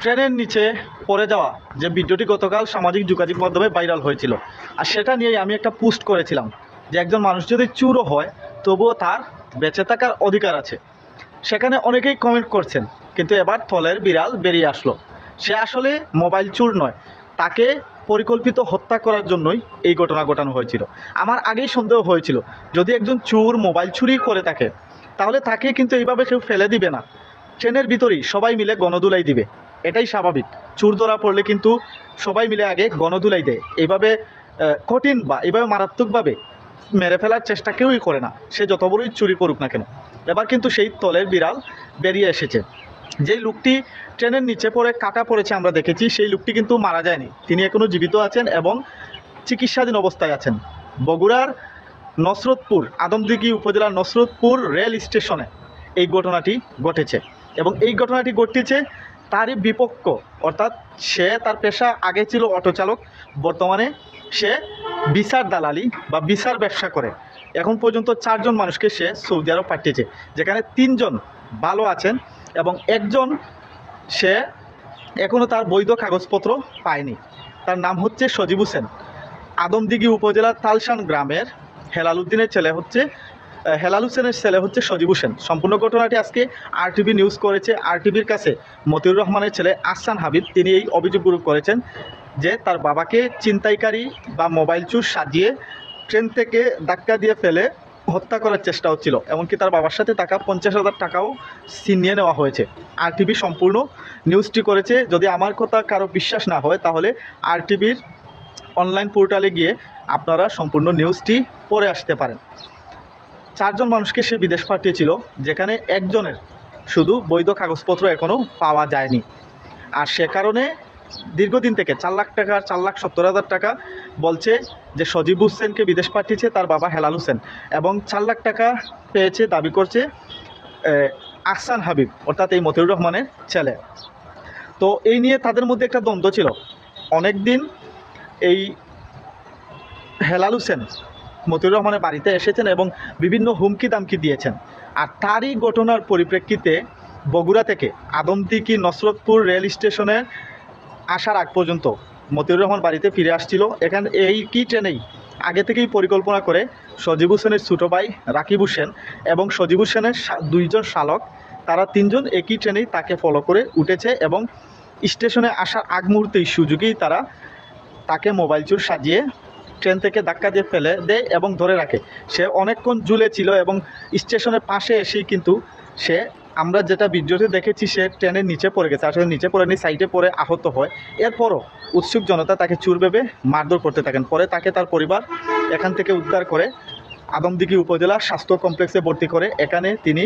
ট্রেনের নিচে পড়ে যাওয়া যে ভিডিওটি গতকাল সামাজিক যোগাযোগ মাধ্যমে ভাইরাল হয়েছিল, আর সেটা নিয়েই আমি একটা পোস্ট করেছিলাম যে একজন মানুষ যদি চুরও হয় তবুও তার বেঁচে থাকার অধিকার আছে। সেখানে অনেকেই কমেন্ট করছেন, কিন্তু এবার থলের বিড়াল বেরিয়ে আসলো। সে আসলে মোবাইল চুর নয়, তাকে পরিকল্পিত হত্যা করার জন্যই এই ঘটনা ঘটানো হয়েছিল। আমার আগেই সন্দেহ হয়েছিল, যদি একজন চোর মোবাইল চুরি করে থাকে তাহলে তাকে কিন্তু এইভাবে কেউ ফেলে দিবে না, ট্রেনের ভিতরেই সবাই মিলে গণধুলাই দিবে। এটাই স্বাভাবিক। চোর ধরা পড়লে কিন্তু সবাই মিলে আগে গণধুলাই দেয়। এইভাবে কঠিন বা এইভাবে মারাত্মকভাবে মেরে ফেলার চেষ্টা কেউই করে না, সে যত বড়ই চুরি করুক না কেন। এবার কিন্তু সেই তলের বিড়াল বেরিয়ে এসেছে। যেই লোকটি ট্রেনের নিচে পড়ে কাটা পড়েছে আমরা দেখেছি, সেই লোকটি কিন্তু মারা যায়নি, তিনি এখনও জীবিত আছেন এবং চিকিৎসাধীন অবস্থায় আছেন। বগুড়ার নসরতপুর, আদমদিঘি উপজেলার নসরতপুর রেল স্টেশনে এই ঘটনাটি ঘটেছে এবং এই ঘটনাটি ঘটেছে তারই বিপক্ষ, অর্থাৎ সে তার পেশা আগে ছিল অটো চালক, বর্তমানে সে বিচার দালালি বা বিচার ব্যবসা করে। এখন পর্যন্ত 4 জন মানুষকে সে সৌদি আরব পাঠিয়েছে, যেখানে 3 জন ভালো আছেন এবং একজন সে এখনও তার বৈধ কাগজপত্র পায়নি। তার নাম হচ্ছে সজীব হোসেন। আদমদিঘি উপজেলার তালশান গ্রামের হেলাল উদ্দিনের ছেলে হচ্ছে হেলাল হোসেনের ছেলে হচ্ছে সজীব হোসেন। সম্পূর্ণ ঘটনাটি আজকে আরটিভি নিউজ করেছে। আরটিভির কাছে মতিউর রহমানের ছেলে আহসান হাবিব তিনি এই অভিযোগগুলো করেছেন যে তার বাবাকে ছিনতাইকারী বা মোবাইল চোর সাজিয়ে ট্রেন থেকে ধাক্কা দিয়ে ফেলে হত্যা করার চেষ্টা হচ্ছিল, এমনকি তার বাবার সাথে টাকা 50,000 টাকাও ছিনিয়ে নেওয়া হয়েছে। আরটিভি সম্পূর্ণ নিউজটি করেছে। যদি আমার কথা কারো বিশ্বাস না হয় তাহলে আরটিভির অনলাইন পোর্টালে গিয়ে আপনারা সম্পূর্ণ নিউজটি পড়ে আসতে পারেন। 4 জন মানুষকে সে বিদেশ পাঠিয়েছিল, যেখানে একজনের শুধু বৈধ কাগজপত্র এখনও পাওয়া যায়নি। আর সে কারণে দীর্ঘদিন থেকে 4 লাখ টাকা 4,70,000 টাকা বলছে যে সজীব হোসেনকে বিদেশ পাঠিয়েছে তার বাবা হেলাল হোসেন, এবং 4 লাখ টাকা পেয়েছে দাবি করছে আহসান হাবিব, অর্থাৎ এই মতিউর রহমানের ছেলে। তো এই নিয়ে তাদের মধ্যে একটা দ্বন্দ্ব ছিল অনেক দিন। এই হেলাল হোসেন মতিউর রহমানের বাড়িতে এসেছেন এবং বিভিন্ন হুমকি দামকি দিয়েছেন। আর তারই ঘটনার পরিপ্রেক্ষিতে বগুড়া থেকে আদমদিঘি নসরতপুর রেল স্টেশনে আসার আগ পর্যন্ত মতিউর রহমান বাড়িতে ফিরে আসছিল। এখানে এই কি ট্রেনেই আগে থেকেই পরিকল্পনা করে সজীব হোসেনের ছোটো ভাই রাকিব হোসেন এবং সজীব হোসেনের 2 জন শালক, তারা 3 জন একই ট্রেনেই তাকে ফলো করে উঠেছে এবং স্টেশনে আসার আগ মুহূর্তেই সুযোগেই তারা তাকে মোবাইল চোর সাজিয়ে ট্রেন থেকে ধাক্কা দিয়ে ফেলে দেয় এবং ধরে রাখে। সে অনেকক্ষণ ঝুলে ছিল এবং স্টেশনের পাশে এসেই কিন্তু সে, আমরা যেটা ভিডিওতে দেখেছি, সে ট্রেনের নিচে পড়ে গেছে। আসলে নিচে পড়েনি, সাইডে পড়ে আহত হয়। এরপরও উৎসুক জনতা তাকে চোর ভেবে মারধর করতে থাকেন। পরে তাকে তার পরিবার এখান থেকে উদ্ধার করে আদমদিঘি উপজেলা স্বাস্থ্য কমপ্লেক্সে ভর্তি করে এখানে তিনি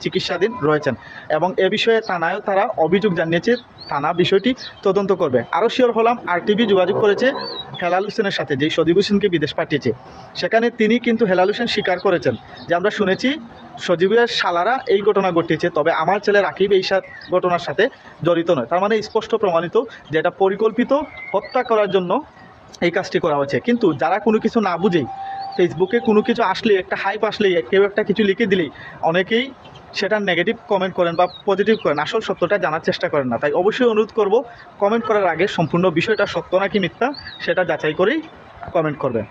চিকিৎসাধীন রয়েছেন এবং এ বিষয়ে থানায় তারা অভিযোগ জানিয়েছে। থানা বিষয়টি তদন্ত করবে। আরও শিওর হলাম, আরটিভি যোগাযোগ করেছে হেলাল হোসেনের সাথে, যেই সজীব হোসেনকে বিদেশ পাঠিয়েছে। সেখানে তিনি কিন্তু হেলাল হোসেন স্বীকার করেছেন যে আমরা শুনেছি সজীবের শালারা এই ঘটনা ঘটিয়েছে, তবে আমার ছেলে রাকিব এই ঘটনার সাথে জড়িত নয়। তার মানে স্পষ্ট প্রমাণিত যে এটা পরিকল্পিত হত্যা করার জন্য এই কাজটি করা হয়েছে। কিন্তু যারা কোনো কিছু না বুঝেই ফেসবুকে কোনো কিছু আসলে, একটা হাইপ আসলেই, কেউ একটা কিছু লিখে দিলেই অনেকেই সেটা নেগেটিভ কমেন্ট করেন বা পজিটিভ করেন, আসল সত্যটা জানার চেষ্টা করেন না। তাই অবশ্যই অনুরোধ করব, কমেন্ট করার আগে সম্পূর্ণ বিষয়টা সত্য নাকি মিথ্যা সেটা যাচাই করেই কমেন্ট করবেন।